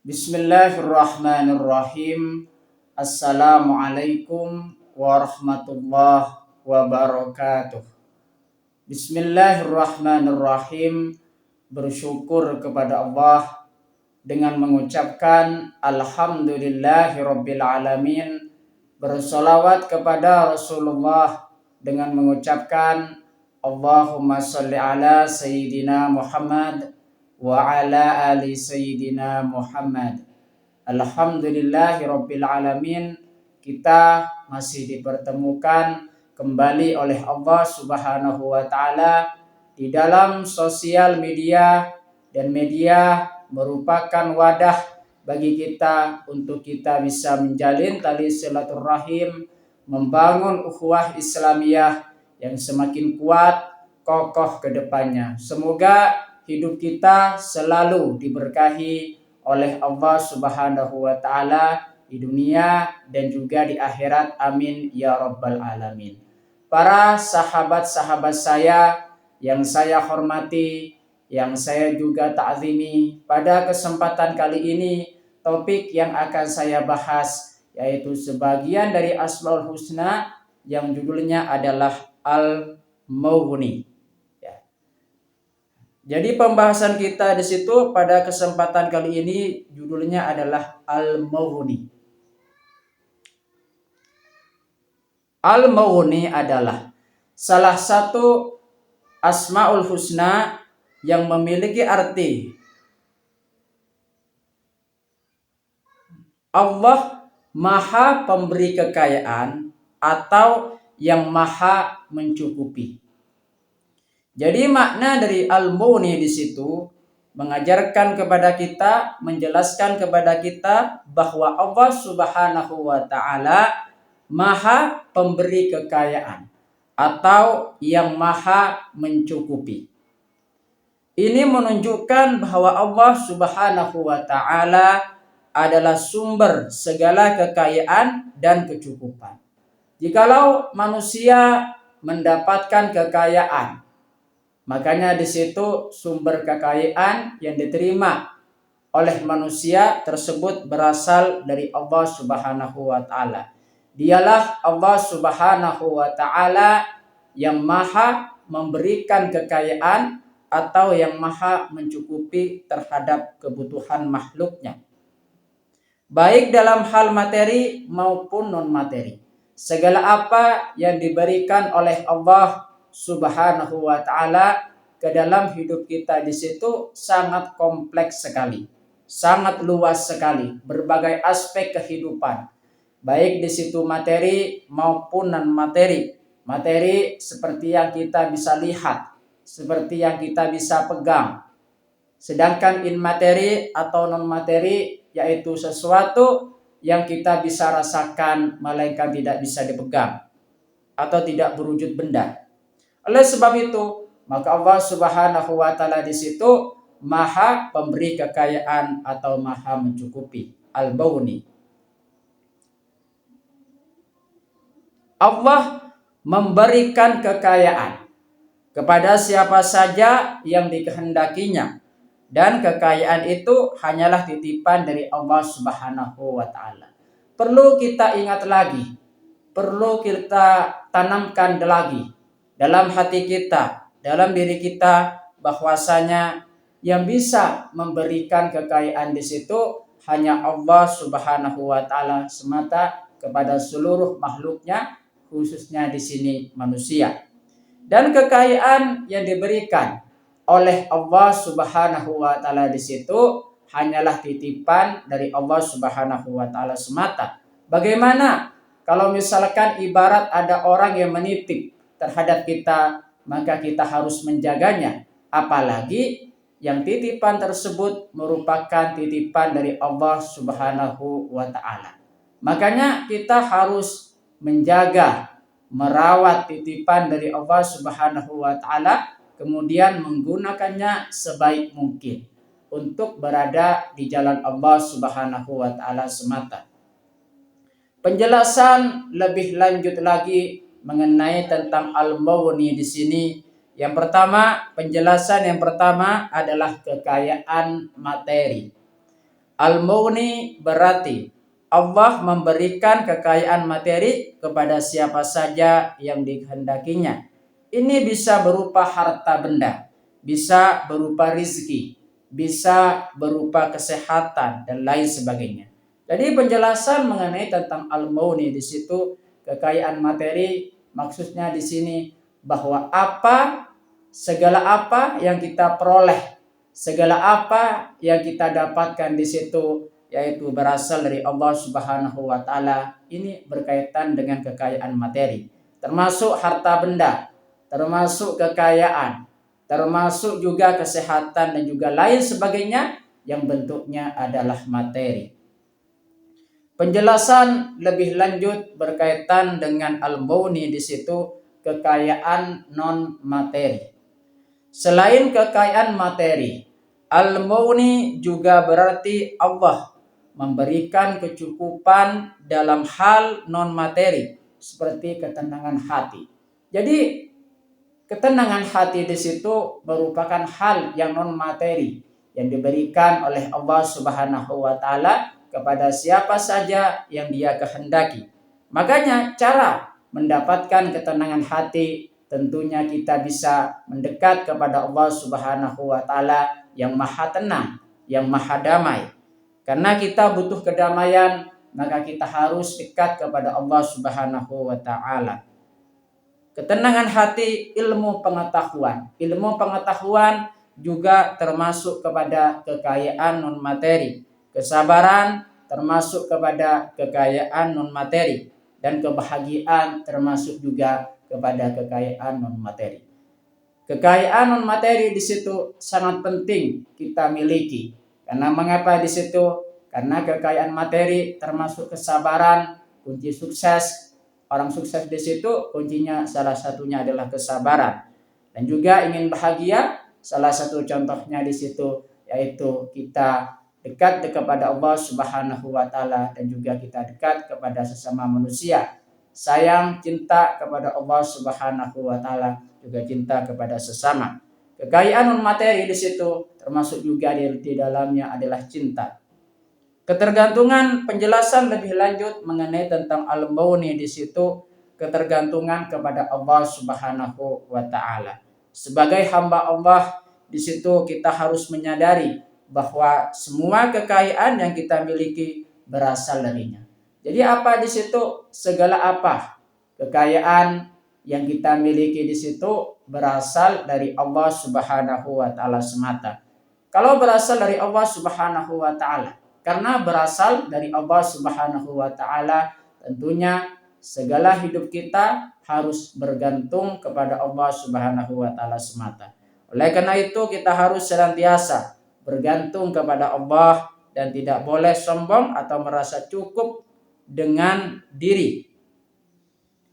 Bismillahirrahmanirrahim. Assalamualaikum warahmatullahi wabarakatuh. Bismillahirrahmanirrahim. Bersyukur kepada Allah dengan mengucapkan Alhamdulillahirabbil alamin. Bersolawat kepada Rasulullah dengan mengucapkan Allahumma sholli ala Sayyidina Muhammad wa ala ali Sayyidina Muhammad. Alhamdulillahirabbil alamin. Kita masih dipertemukan kembali oleh Allah Subhanahu wa taala di dalam sosial media, dan media merupakan wadah bagi kita untuk kita bisa menjalin tali silaturahim, membangun ukhuwah Islamiyah yang semakin kuat, kokoh ke depannya. Semoga hidup kita selalu diberkahi oleh Allah Subhanahu wa taala di dunia dan juga di akhirat. Amin ya rabbal alamin. Para sahabat-sahabat saya yang saya hormati, yang saya juga ta'zimi, pada kesempatan kali ini topik yang akan saya bahas yaitu sebagian dari Asmaul Husna yang judulnya adalah Al-Mughni. Jadi pembahasan kita di situ pada kesempatan kali ini judulnya adalah Al-Mughni. Al-Mughni adalah salah satu Asmaul Husna yang memiliki arti Allah Maha Pemberi Kekayaan atau yang Maha Mencukupi. Jadi makna dari Al-Mughni di situ mengajarkan kepada kita, menjelaskan kepada kita bahwa Allah Subhanahu wa taala Maha Pemberi Kekayaan atau yang Maha Mencukupi. Ini menunjukkan bahwa Allah Subhanahu wa taala adalah sumber segala kekayaan dan kecukupan. Jikalau manusia mendapatkan kekayaan, makanya di situ sumber kekayaan yang diterima oleh manusia tersebut berasal dari Allah Subhanahu wa taala. Dialah Allah Subhanahu wa taala yang Maha memberikan kekayaan atau yang Maha mencukupi terhadap kebutuhan makhluknya, baik dalam hal materi maupun non materi. Segala apa yang diberikan oleh Allah Subhanahu wa taala ke dalam hidup kita di situ sangat kompleks sekali, sangat luas sekali, berbagai aspek kehidupan, baik di situ materi maupun non materi. Materi seperti yang kita bisa lihat, seperti yang kita bisa pegang. Sedangkan in materi atau non materi yaitu sesuatu yang kita bisa rasakan melainkan tidak bisa dipegang atau tidak berwujud benda. Oleh sebab itu, maka Allah Subhanahu wa taala di situ Maha Pemberi Kekayaan atau Maha Mencukupi. Al-Mughni. Allah memberikan kekayaan kepada siapa saja yang dikehendakinya, dan kekayaan itu hanyalah titipan dari Allah Subhanahu wa taala. Perlu kita ingat lagi, perlu kita tanamkan lagi dalam hati kita, dalam diri kita, bahwasanya yang bisa memberikan kekayaan di situ hanya Allah Subhanahu wa taala semata kepada seluruh makhluknya, khususnya di sini manusia. Dan kekayaan yang diberikan oleh Allah Subhanahu wa taala di situ hanyalah titipan dari Allah Subhanahu wa taala semata. Bagaimana kalau misalkan ibarat ada orang yang menitip terhadap kita, maka kita harus menjaganya. Apalagi yang titipan tersebut merupakan titipan dari Allah Subhanahu wa taala. Makanya kita harus menjaga, merawat titipan dari Allah Subhanahu wa taala, kemudian menggunakannya sebaik mungkin untuk berada di jalan Allah Subhanahu wa taala semata. Penjelasan lebih lanjut lagi mengenai tentang Al-Mughni di sini. Yang pertama, penjelasan yang pertama adalah kekayaan materi. Al-Mughni berarti Allah memberikan kekayaan materi kepada siapa saja yang dikehendakinya. Ini bisa berupa harta benda, bisa berupa rizki, bisa berupa kesehatan dan lain sebagainya. Jadi penjelasan mengenai tentang al-mughni di situ kekayaan materi maksudnya di sini bahwa segala apa yang kita peroleh, segala apa yang kita dapatkan di situ yaitu berasal dari Allah Subhanahu wa taala. Ini berkaitan dengan kekayaan materi, termasuk harta benda, termasuk kekayaan, termasuk juga kesehatan dan juga lain sebagainya yang bentuknya adalah materi. Penjelasan lebih lanjut berkaitan dengan al-mughni di situ kekayaan non materi. Selain kekayaan materi, al-mughni juga berarti Allah memberikan kecukupan dalam hal non materi seperti ketenangan hati. Jadi ketenangan hati di situ merupakan hal yang non materi yang diberikan oleh Allah Subhanahu wa taala kepada siapa saja yang Dia kehendaki. Makanya cara mendapatkan ketenangan hati tentunya kita bisa mendekat kepada Allah Subhanahu wa taala yang Maha Tenang, yang Maha Damai. Karena kita butuh kedamaian, maka kita harus dekat kepada Allah Subhanahu wa taala. Ketenangan hati, ilmu pengetahuan. Ilmu pengetahuan juga termasuk kepada kekayaan non materi. Kesabaran termasuk kepada kekayaan non materi, dan kebahagiaan termasuk juga kepada kekayaan non materi. Kekayaan non materi di situ sangat penting kita miliki. Karena mengapa di situ? Karena kekayaan materi termasuk kesabaran, kunci sukses. Orang sukses di situ kuncinya salah satunya adalah kesabaran. Dan juga ingin bahagia, salah satu contohnya di situ yaitu kita dekat kepada Allah Subhanahu wa taala dan juga kita dekat kepada sesama manusia. Sayang, cinta kepada Allah Subhanahu wa taala, juga cinta kepada sesama. Kekayaan non materi di situ termasuk juga di dalamnya adalah cinta. Ketergantungan, penjelasan lebih lanjut mengenai tentang al-mughni di situ ketergantungan kepada Allah Subhanahu wa taala. Sebagai hamba Allah di situ kita harus menyadari bahwa semua kekayaan yang kita miliki berasal darinya. Jadi apa di situ? Segala apa kekayaan yang kita miliki di situ berasal dari Allah Subhanahu wa taala semata. Kalau berasal dari Allah Subhanahu wa taala, karena berasal dari Allah Subhanahu wa taala, tentunya segala hidup kita harus bergantung kepada Allah Subhanahu wa taala semata. Oleh karena itu kita harus senantiasa bergantung kepada Allah dan tidak boleh sombong atau merasa cukup dengan diri.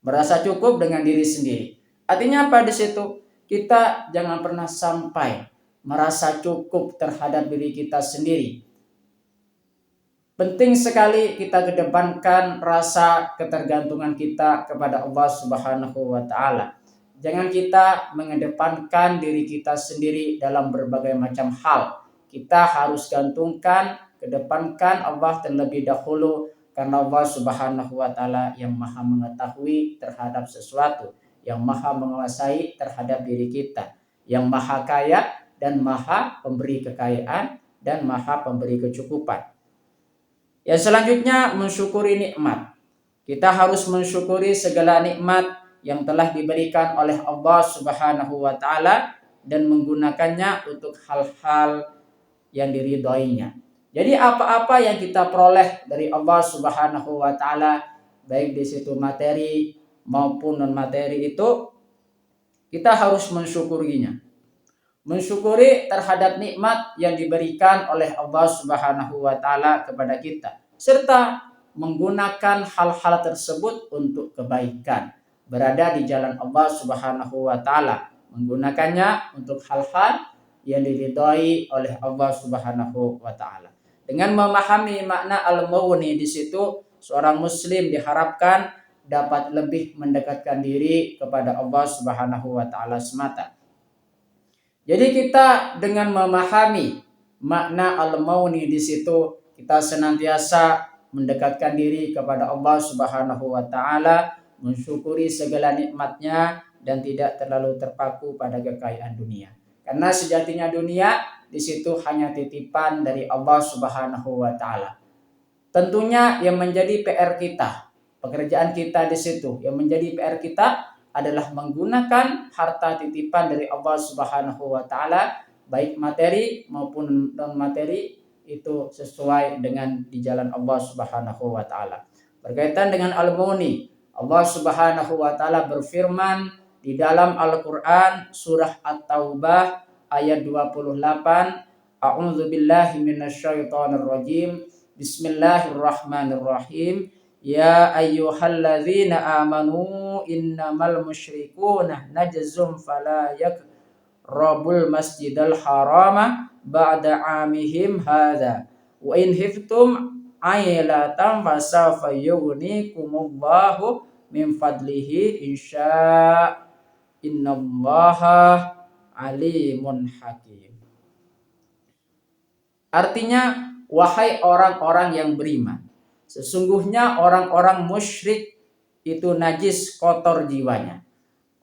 Merasa cukup dengan diri sendiri. Artinya apa di situ? Kita jangan pernah sampai merasa cukup terhadap diri kita sendiri. Penting sekali kita kedepankan rasa ketergantungan kita kepada Allah Subhanahu wa taala. Jangan kita mengedepankan diri kita sendiri dalam berbagai macam hal. Kita harus gantungkan, kedepankan Allah terlebih dahulu, karena Allah Subhanahu wa taala yang Maha mengetahui terhadap sesuatu, yang Maha menguasai terhadap diri kita, yang Maha kaya dan Maha pemberi kekayaan dan Maha pemberi kecukupan. Yang selanjutnya mensyukuri nikmat. Kita harus mensyukuri segala nikmat yang telah diberikan oleh Allah Subhanahu wa taala dan menggunakannya untuk hal-hal yang diridhoinya. Jadi apa-apa yang kita peroleh dari Allah Subhanahu wa taala, baik di situ materi maupun non materi, itu kita harus mensyukurinya. Mensyukuri terhadap nikmat yang diberikan oleh Allah Subhanahu wa taala kepada kita, serta menggunakan hal-hal tersebut untuk kebaikan, berada di jalan Allah Subhanahu wa taala, menggunakannya untuk hal-hal yang diridhai oleh Allah Subhanahu wa taala. Dengan memahami makna al-mughni di situ, seorang muslim diharapkan dapat lebih mendekatkan diri kepada Allah Subhanahu wa taala semata. Jadi kita dengan memahami makna al-mughni di situ, kita senantiasa mendekatkan diri kepada Allah Subhanahu wa taala, mensyukuri segala nikmatnya dan tidak terlalu terpaku pada kekayaan dunia. Karena sejatinya dunia di situ hanya titipan dari Allah Subhanahu wa taala. Tentunya yang menjadi PR kita, pekerjaan kita di situ, yang menjadi PR kita adalah menggunakan harta titipan dari Allah Subhanahu wa taala, baik materi maupun non materi, itu sesuai dengan di jalan Allah Subhanahu wa taala. Berkaitan dengan al-muni, Allah Subhanahu wa taala berfirman di dalam Al-Qur'an surah At-Taubah ayat 28, A'udzu billahi minasyaitonir rajim. Bismillahirrahmanirrahim. Ya ayyuhalladzina amanu innamal musyrikuna najzum fala yaqrabul masjidal harama ba'da amihim hadza wa in hiftum ailatan fasawfa yughnikumullahu min fadlihi insya innallaha alimun hakim. Artinya, wahai orang-orang yang beriman, sesungguhnya orang-orang musyrik itu najis, kotor jiwanya.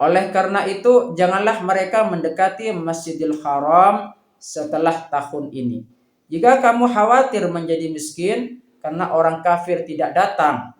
Oleh karena itu, janganlah mereka mendekati Masjidil Haram setelah tahun ini. Jika kamu khawatir menjadi miskin karena orang kafir tidak datang,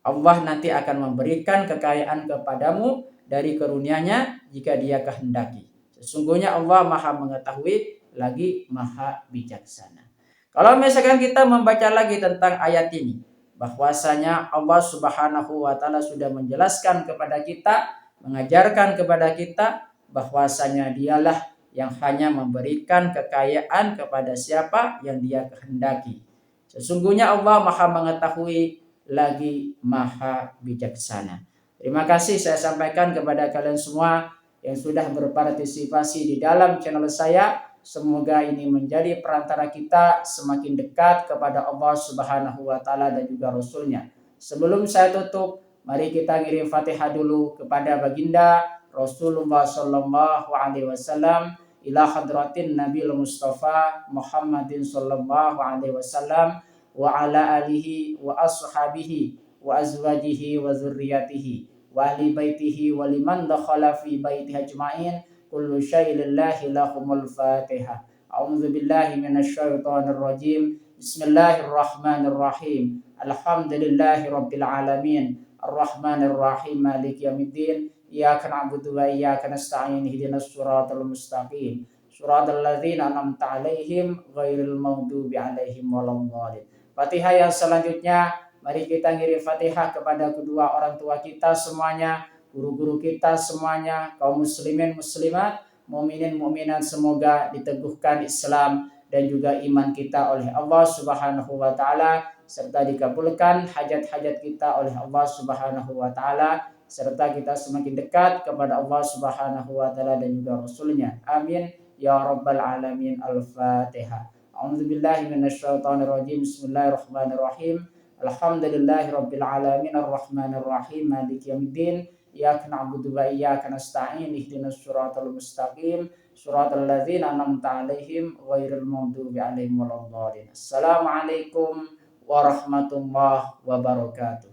Allah nanti akan memberikan kekayaan kepadamu dari karunia-Nya jika Dia kehendaki. Sesungguhnya Allah Maha mengetahui lagi Maha bijaksana. Kalau misalkan kita membaca lagi tentang ayat ini, bahwasanya Allah Subhanahu wa taala sudah menjelaskan kepada kita, mengajarkan kepada kita bahwasanya Dialah yang hanya memberikan kekayaan kepada siapa yang Dia kehendaki. Sesungguhnya Allah Maha mengetahui lagi Maha bijaksana. Terima kasih saya sampaikan kepada kalian semua yang sudah berpartisipasi di dalam channel saya. Semoga ini menjadi perantara kita semakin dekat kepada Allah Subhanahu wa taala dan juga Rasul-Nya. Sebelum saya tutup, mari kita ngirim Fatihah dulu kepada baginda Rasulullah sallallahu alaihi wasallam, ila hadratin Nabil Mustafa Muhammadin sallallahu alaihi wasallam wa ala alihi wa ashabihi wa azwajihi wa dzurriyyatihi wa ahli baitihi wa liman dakhala fi baitihi ajma'in. Kullu syai'in lillahi lahumul Fatihah. A'udzu billahi minasyaitonir rajim. Bismillahirrahmanirrahim. Alhamdulillahi rabbil alamin. Arrahmanir rahim. Maliki yaumiddin. Iyyaka na'budu wa iyyaka nasta'in. Ihdinas siratal mustaqim. Shiratal ladzina an'amta 'alaihim ghairil maghdubi 'alaihim waladdallin. Fatihah yang selanjutnya, mari kita ngirim Fatihah kepada kedua orang tua kita semuanya, guru-guru kita semuanya, kaum muslimin muslimat, mukminin mukminat, semoga diteguhkan Islam dan juga iman kita oleh Allah Subhanahu wa taala, serta dikabulkan hajat-hajat kita oleh Allah Subhanahu wa taala, serta kita semakin dekat kepada Allah Subhanahu wa taala dan juga Rasul-Nya. Amin ya rabbal alamin. Al-Fatihah. A'udzubillahi minasyaitonirrajim. Bismillahirrahmanirrahim. Alhamdulillahirabbil alamin. Arrahmanirrahim. Maliki yaumiddin. Iyyaka na'budu wa iyyaka nasta'in. Ihdinas siratal mustaqim. Siratal ladzina an'amta 'alaihim ghairil maghdubi 'alaihim waladdallin. Assalamualaikum warahmatullahi wabarakatuh.